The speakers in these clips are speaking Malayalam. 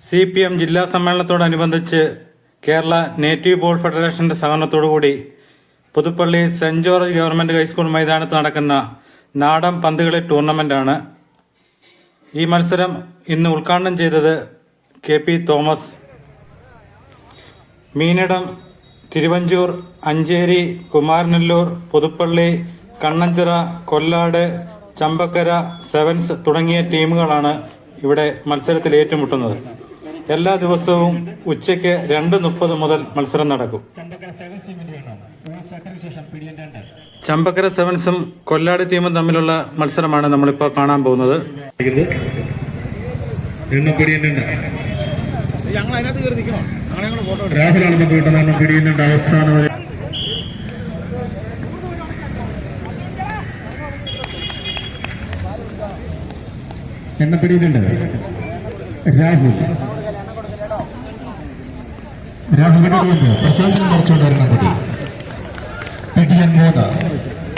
CPM ജില്ലാ സമ്മേളനത്തോടനുബന്ധിച്ച് കേരള നേറ്റീവ് ബോൾ ഫെഡറേഷന്റെ സഹകരണത്തോടുകൂടി Puthuppally saint George government high school മൈതാനത്ത് നടക്കുന്ന നാടൻ പന്തുകളി ടൂർണമെന്റാണ്. ഈ മത്സരം ഇന്ന് ഉദ്ഘാടനം ചെയ്തത് KP Thomas. Meenidam, Thiruvanchoor, Ancheri, Kumaranalloor, Puthuppally, Kannanchira, Kollad, Champakkara, sevens തുടങ്ങിയ ടീമുകളാണ് ഇവിടെ മത്സരത്തിൽ ഏറ്റുമുട്ടുന്നത്. എല്ലാ ദിവസവും ഉച്ചയ്ക്ക് 2:30 മുതൽ മത്സരം നടക്കും. ചമ്പക്കര സെവൻസും കൊല്ലാട് ടീമും തമ്മിലുള്ള മത്സരമാണ് നമ്മളിപ്പോൾ കാണാൻ പോകുന്നത്. രാഹുലിന്റെ പ്രശോഭനം കുറച്ചുകൊണ്ടിരുന്ന കുട്ടി PTN 3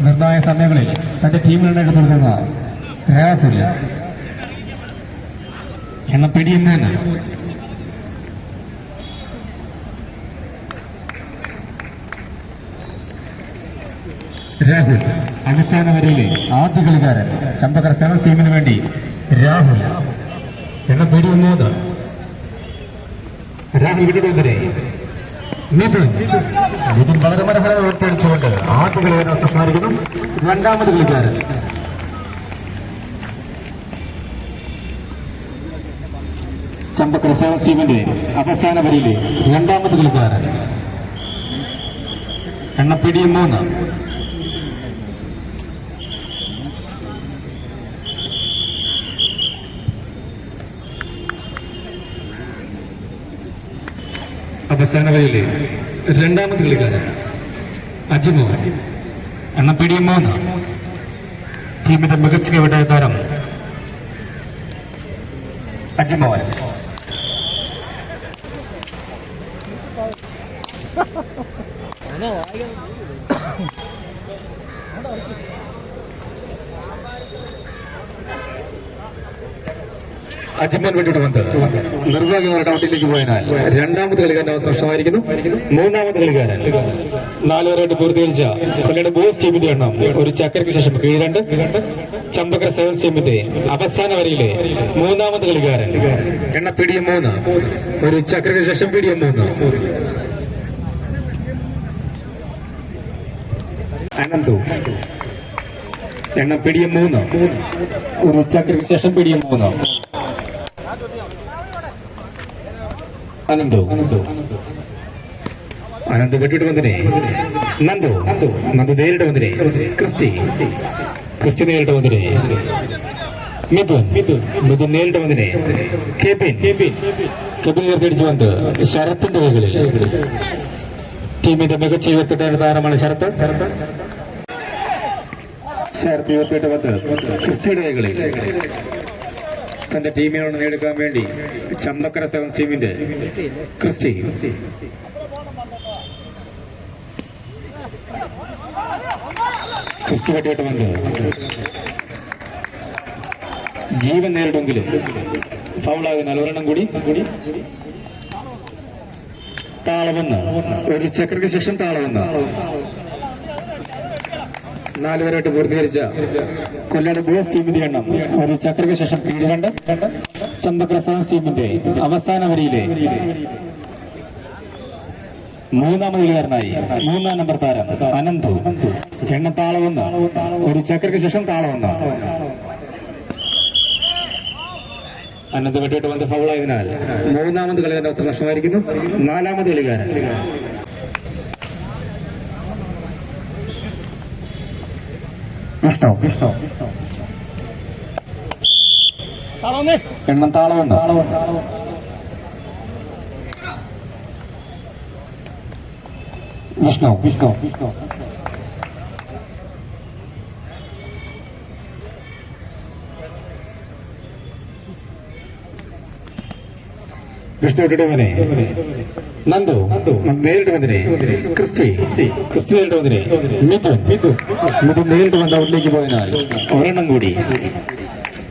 നിർണായക സമയങ്ങളിൽ തന്റെ ടീമിനെ എടുത്തുകൊടുക്കുന്ന രാഹുൽ എണ്ണം PTN 3. രാഹുൽ അവസാന വരയിലെ ആദ്യ കളിക്കാരൻ ചമ്പക്കര സെവൻസ് ടീമിന് വേണ്ടി രാഹുൽ എണ്ണം PTN 3. രാഹുൽ വിട്ടുകൊടുത്തേ മിഥുൻ വളരെ മനോഹരമായി ഉയർത്തിയടിച്ചുകൊണ്ട് ആദ്യ കളിക്കാരൻ സംസാരിക്കുന്നു. രണ്ടാമത് കളിക്കാരൻ ചമ്പക്കര സെവൻസ് ടീമിന്റെ അവസാന വരിയിലെ രണ്ടാമത് കളിക്കാരൻ എണ്ണം PTN 3. അവസാന വരിയിലെ രണ്ടാമത് കളിക്കാരൻ അജിമോ എണ്ണം PTN 3. ടീമിന്റെ മികച്ച കൈവിട്ട താരം അജിമോ. അജിമോൻ വേണ്ടിയിട്ട് വന്ന് നിർഭാഗ്യമായിട്ട് ഔട്ടിലേക്ക് പോയതിനാൽ രണ്ടാമത് കളിക്കാരൻ അവസരം നഷ്ടമായിരിക്കുന്നു. മൂന്നാമത് കളിക്കാരൻ 4 വരെയായിട്ട് പൂർത്തീകരിച്ച കൊല്ലയുടെ ബോയ്സ് ടീമിന്റെ എണ്ണം ഒരു ചക്കരയ്ക്ക് ശേഷം 2. ചമ്പക്കര സെവൻസ് ടീമിന്റെ അവസാന വരയിലെ മൂന്നാമത് കളിക്കാരൻ എണ്ണം PTN 3. ഒരു ചക്കരയ്ക്ക് ശേഷം PTN 3. അനന്തു എണ്ണം PTN 3. ഒരു ചക്കരയ്ക്ക് ശേഷം PTN 3. അനന്ത് കെട്ടിട്ട് വന്നിനെ നന്ദു നേരിട്ട് വന്നിനെ ക്രിസ്റ്റി നേരിട്ട് വന്നിനെ മിഥുൻ നേരിട്ട് വന്നിനെ കെപിൻ ഉയർത്തിയടിച്ചു വന്ന് ശരത്തിന്റെ കൈകളിൽ. ടീമിന്റെ മികച്ച ഉയർത്തിട്ട താരമാണ് ശരത്ത് ഉയർത്തിയിട്ട് വന്ന് ക്രിസ്റ്റിയുടെ കൈകളിൽ. തന്റെ ടീമിനോട് നേടുക്കാൻ വേണ്ടി ചമ്പക്കര സെവൻസ് ടീമിന്റെ ക്രിസ്റ്റി പറ്റിയിട്ട് വന്ന് ജീവൻ നേരിടുമെങ്കിലും ഫൗളാകുന്നാൽ ഒരെണ്ണം കൂടി താളവന്ന് ഒരു ചക്രയ്ക്ക് ശേഷം താളവന്ന് 4 വരെയായിട്ട് പൂർത്തീകരിച്ച കൊല്ലയുടെ ബോയ്സ് ടീമിന്റെ എണ്ണം ഒരു ചക്രയ്ക്ക് ശേഷം 2. ചമ്പക്കര സെവൻസ് ടീമിന്റെ അവസാന വരിയിലെ മൂന്നാമത് കളിക്കാരനായി 3-ാം നമ്പർ താരം അനന്തു എണ്ണം താളവന്ന് ഒരു ചക്രയ്ക്ക് ശേഷം താളവന്ന്. അനന്ത് വെട്ടിയിട്ട് വന്ന് ഫൗളായതിനാൽ മൂന്നാമത് കളിക്കാരന്റെ അവസരം നഷ്ടമായിരിക്കുന്നു. 4-ാമത് കളിക്കാരൻ എണ്ണം താളവന്ന് വിഷ്ണു വിഷ്ണു നന്ദു നേരിട്ട് വന്നിനെ ക്രിസ്റ്റി നേരിട്ട് വന്നിനെ മിഥുൻ നേരിട്ട് വന്ന് ഔട്ടിലേക്ക് പോയതിനാൽ ഒരെണ്ണം കൂടി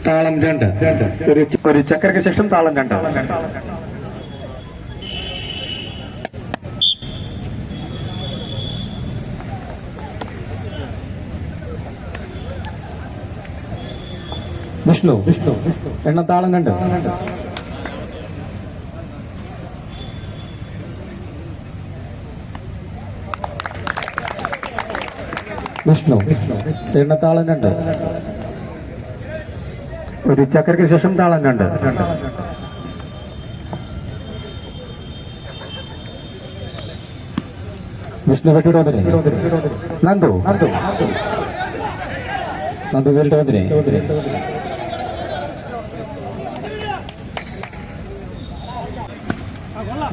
താളം 2 ഒരു ചക്കരയ്ക്ക് ശേഷം താളം 2. വിഷ്ണു എണ്ണത്താളം 2. വിഷ്ണു എണ്ണത്താളം 2. ഒരു ചക്കരയ്ക്ക് ശേഷം താളം 2. വിഷ്ണു വെട്ടിടോതിനെ നന്ദു വേലിട്ടോതിനെ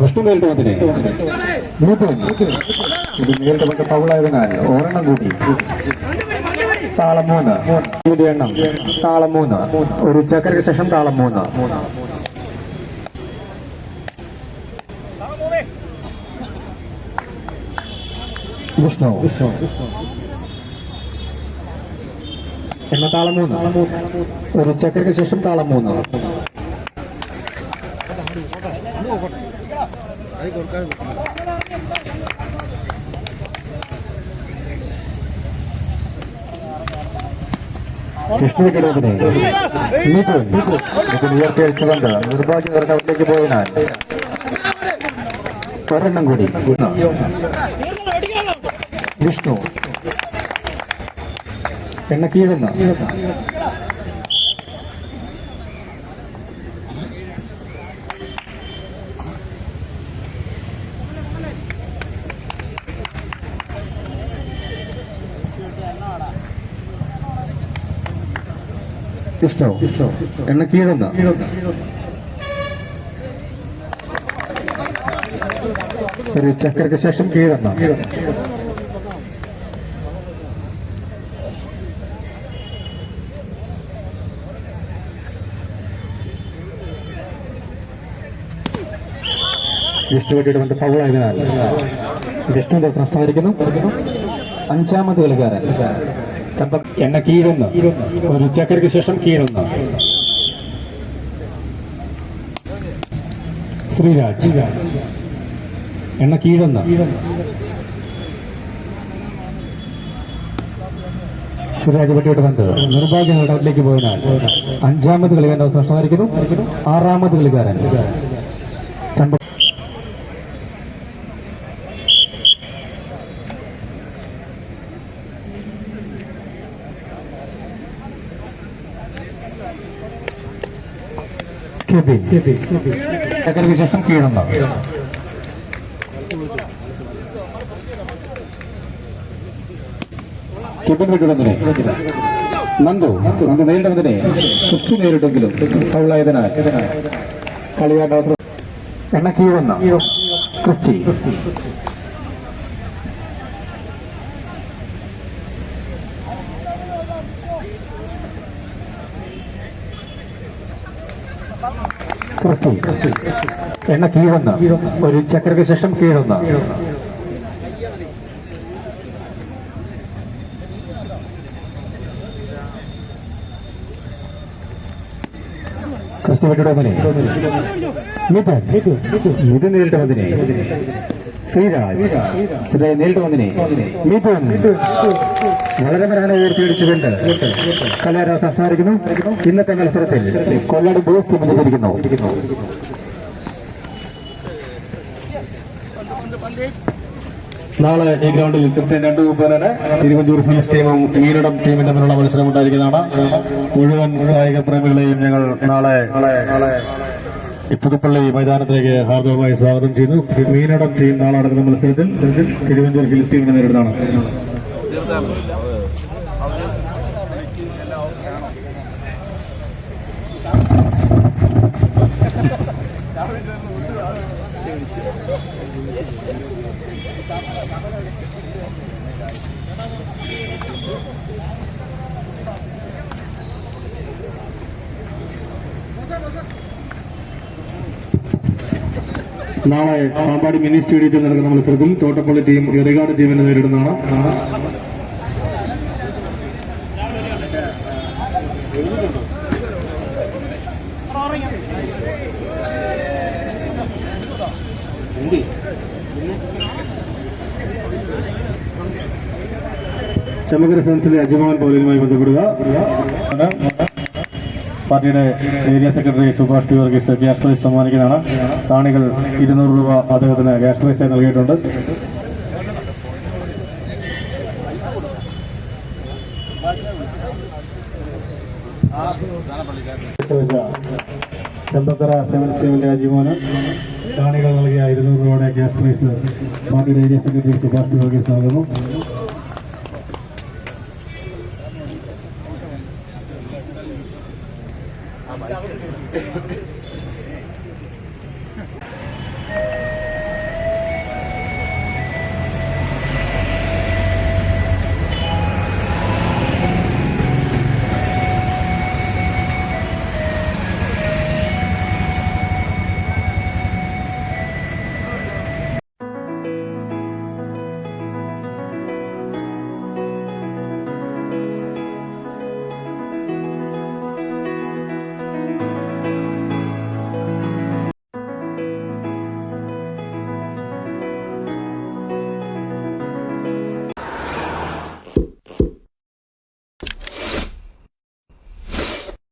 വിഷ്ണു വേലിട്ടോതിനെ മിഥുൻ ഇത് നേരിട്ട് കൊണ്ട് പൗളായതിനാൽ ഒരെണ്ണം കൂടി താളം 3. എണ്ണം താളം 3. ഒരു ചക്കരയ്ക്ക് ശേഷം താളം 3. വിഷ്ണു എന്ന താളം 3. ഒരു ചക്കരയ്ക്ക് ശേഷം താളം 3. വിഷ്ണുവിന്റെ മിഥുൻ ഉയർത്തിയടിച്ചുകൊണ്ട് നിർഭാഗ്യവരുടെ അവിടേക്ക് പോയതിനാൽ ഒരെണ്ണം കൂടി വിഷ്ണു എണ്ണ കീഴുന്ന വിഷ്ണു എണ്ണ കീഴുന്ന ഒരു ചക്കരയ്ക്ക് ശേഷം കീഴുന്ന വിഷ്ണുവട്ടിയുടെ ബന്ധം ഫൗളായതിനാൽ വിഷ്ണുവിന്റെ നഷ്ടമായിരിക്കുന്നു. 5ാമത് കളിക്കാരൻ ചമ്പ എണ്ണ കീഴുന്ന ഒരു ചക്കരയ്ക്ക് ശേഷം കീഴുന്ന ശ്രീരാജ് എണ്ണ കീഴുന്ന ശ്രീരാജ് പട്ടിയുടെ ബന്ധം നിർഭാഗ്യ നേട്ടത്തിലേക്ക് പോയതിനാൽ 5ാമത് കളിക്കാരൻ നഷ്ടമായിരിക്കുന്നു. 6ാമത് കളിക്കാരൻ ചമ്പ ചക്കരയ്ക്ക് ശേഷം കീഴുന്ന നന്ദു നേരിടുന്നതിനെ ക്രിസ്തു നേരിട്ടെങ്കിലും ഫൗളായതിനാൽ കളിയാൻ അവസരം എണ്ണ കീഴുന്ന ക്രിസ്റ്റി എണ്ണ കീഴുന്ന ഒരു ചക്കരയ്ക്ക് ശേഷം കീഴുന്ന ക്രിസ്തു വെട്ടിടുന്നതിനെ മിഥുൻ നേരിട്ട് വന്നിനെ ശ്രീരാജ് നേരിട്ട് വന്നിനെ മിഥുൻ വളരെ പ്രധാന ഉയർത്തിയടിച്ചുകൊണ്ട് കലാരാസ് സംസാരിക്കുന്നു. ഇന്നത്തെ മത്സരത്തിൽ കൊല്ലട് ബോസ് ടീം വിജയിച്ചിരിക്കുന്നു. നാളെ ഈ ഗ്രൗണ്ടിൽ കൃത്യം 2:30 തിരുവഞ്ചൂർ ഹിൽസ് ടീമും മീനടം ടീമും തമ്മിലുള്ള മത്സരം ഉണ്ടായിരിക്കുന്നതാണ്. മുഴുവൻ കായിക പ്രേമികളെയും ഞങ്ങൾ നാളെ പുതുപ്പള്ളി മൈതാനത്തിലേക്ക് ഹാർദവമായി സ്വാഗതം ചെയ്യുന്നു. മീനടം ടീം നാളെ നടക്കുന്ന മത്സരത്തിൽ തിരുവഞ്ചൂർ ഹിൽസ് ടീമിനെ നേരിടുന്നതാണ്. നാളെ പാമ്പാടി മിനി സ്റ്റേഡിയത്തിൽ നടക്കുന്ന മത്സരത്തിൽ തോട്ടപ്പള്ളി ടീം എറികാട് ടീമിനെ നേരിടുന്നതാണ്. ചമകര സെൻസിലെ അജമാൻ പൗരനുമായി ബന്ധപ്പെടുക. പാർട്ടിയുടെ area secretary Subhash P Varghese cash prize സമ്മാനിക്കുന്നതാണ്. കാണികൾ 200 രൂപ അദ്ദേഹത്തിന് ക്യാഷ് പ്രൈസായി നൽകിയിട്ടുണ്ട്. ചെമ്പത്തറ 7-7 രാജീവന് കാണികൾ നൽകിയ 200 രൂപയുടെ ക്യാഷ് പ്രൈസ് പാർട്ടിയുടെ area secretary Subhash P Varghese നൽകുന്നു.